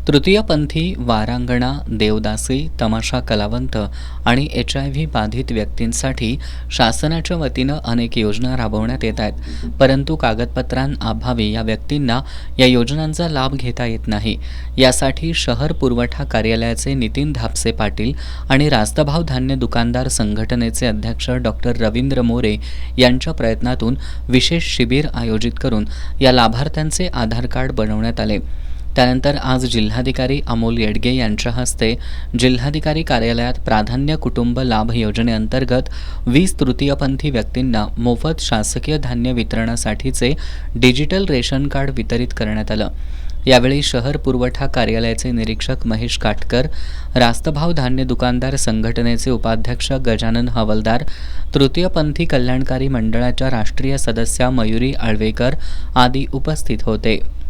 तृतीयपंथी, वारांगणा, देवदासी, तमाशा कलावंत आणि HIV बाधित व्यक्तींसाठी शासनाच्या वतीनं अनेक योजना राबवण्यात येत आहेत. परंतु कागदपत्रांअभावी या व्यक्तींना या योजनांचा लाभ घेता येत नाही. यासाठी शहर पुरवठा कार्यालयाचे नितीन धापसे पाटील आणि रास्तभाव धान्य दुकानदार संघटनेचे अध्यक्ष डॉक्टर रवींद्र मोरे यांच्या प्रयत्नातून विशेष शिबिर आयोजित करून या लाभार्थ्यांचे आधार कार्ड बनवण्यात आले. त्यानंतर आज जिल्हाधिकारी अमोल येडगे यांच्या हस्ते जिल्हाधिकारी कार्यालयात प्राधान्य कुटुंब लाभ योजनेअंतर्गत 20 तृतीयपंथी व्यक्तींना मोफत शासकीय धान्य वितरणासाठीचे डिजिटल रेशन कार्ड वितरित करण्यात आलं. यावेळी शहर पुरवठा कार्यालयाचे निरीक्षक महेश काटकर, रास्तभाव धान्य दुकानदार संघटनेचे उपाध्यक्ष गजानन हवलदार, तृतीयपंथी कल्याणकारी मंडळाच्या राष्ट्रीय सदस्या मयुरी आळवेकर आदी उपस्थित होते.